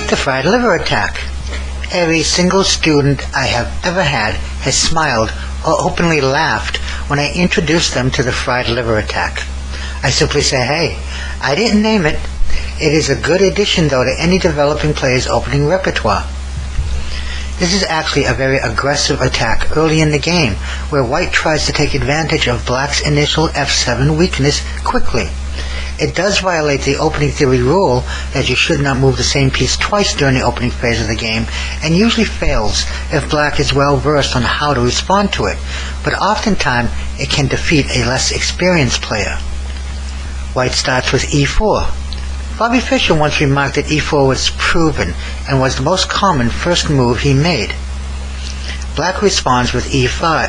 The fried liver attack. Every single student I have ever had has smiled or openly laughed when I introduced them to the fried liver attack. I simply say, hey, I didn't name it. It is a good addition, though, to any developing player's opening repertoire. This is actually a very aggressive attack early in the game, where white tries to take advantage of black's initial f7 weakness quickly. It does violate the opening theory rule that you should not move the same piece twice during the opening phase of the game, and usually fails if black is well versed on how to respond to it, but oftentimes it can defeat a less experienced player. White starts with e4. Bobby Fischer once remarked that e4 was proven and was the most common first move he made. Black responds with e5.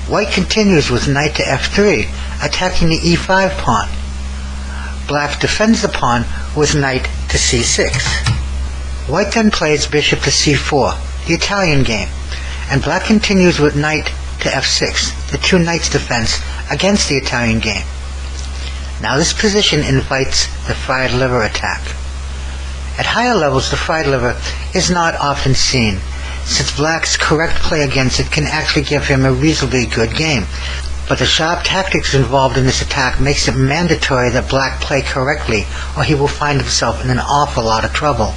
White continues with knight to f3, attacking the e5 pawn. Black defends the pawn with knight to c6. White then plays bishop to c4, the Italian game, and black continues with knight to f6, the two knights defense against the Italian game. Now this position invites the fried liver attack. At higher levels, the fried liver is not often seen, since black's correct play against it can actually give him a reasonably good game. But the sharp tactics involved in this attack makes it mandatory that black play correctly, or he will find himself in an awful lot of trouble.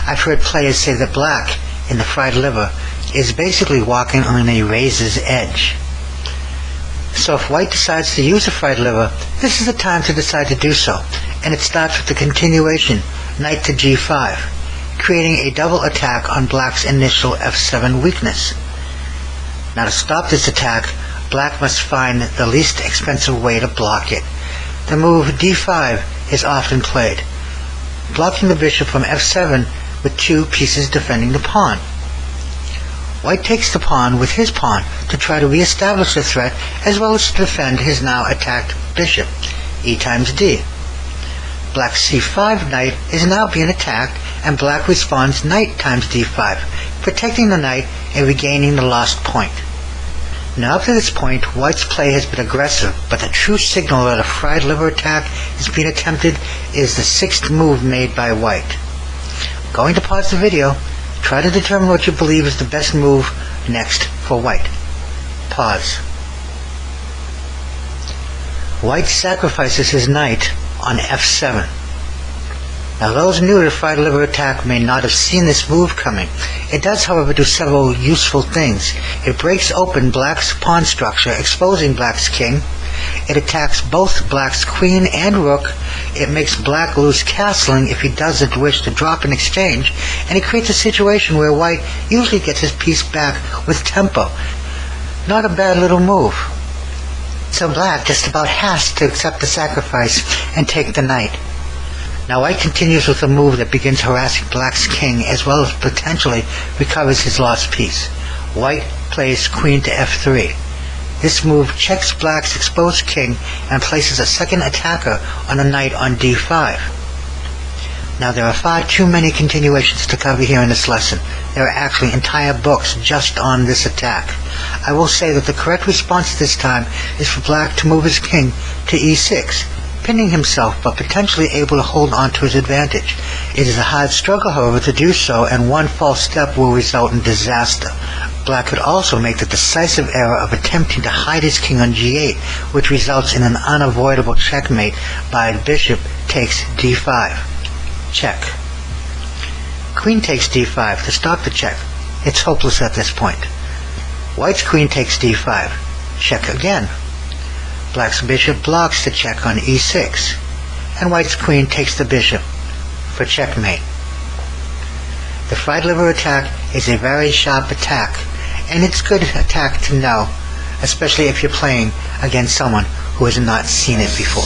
I've heard players say that black, in the fried liver, is basically walking on a razor's edge. So if white decides to use the fried liver, this is the time to decide to do so, and it starts with the continuation, knight to g5, creating a double attack on black's initial f7 weakness. Now to stop this attack, black must find the least expensive way to block it. The move d5 is often played, blocking the bishop from f7 with two pieces defending the pawn. White takes the pawn with his pawn to try to re-establish the threat, as well as to defend his now attacked bishop, e times d. Black's c5 knight is now being attacked, and black responds knight times d5, protecting the knight and regaining the lost point. Now up to this point, white's play has been aggressive, but the true signal that a fried liver attack is being attempted is the sixth move made by white. I'm going to pause the video. Try to determine what you believe is the best move next for white. Pause. White sacrifices his knight on f7. Now those new to the fried liver attack may not have seen this move coming. It does, however, do several useful things. It breaks open black's pawn structure, exposing black's king. It attacks both black's queen and rook. It makes black lose castling if he doesn't wish to drop in exchange, and it creates a situation where white usually gets his piece back with tempo. Not a bad little move. So black just about has to accept the sacrifice and take the knight. Now white continues with a move that begins harassing black's king, as well as potentially recovers his lost piece. White plays queen to f3. This move checks black's exposed king and places a second attacker on a knight on d5. Now there are far too many continuations to cover here in this lesson. There are actually entire books just on this attack. I will say that the correct response this time is for black to move his king to e6, pinning himself but potentially able to hold on to his advantage. It is a hard struggle, however, to do so, and one false step will result in disaster. Black could also make the decisive error of attempting to hide his king on g8, which results in an unavoidable checkmate by bishop takes d5. Check. Queen takes d5 to stop the check. It's hopeless at this point. White's queen takes d5. Check again. Black's bishop blocks the check on e6, and white's queen takes the bishop for checkmate. The fried liver attack is a very sharp attack, and it's good attack to know, especially if you're playing against someone who has not seen it before.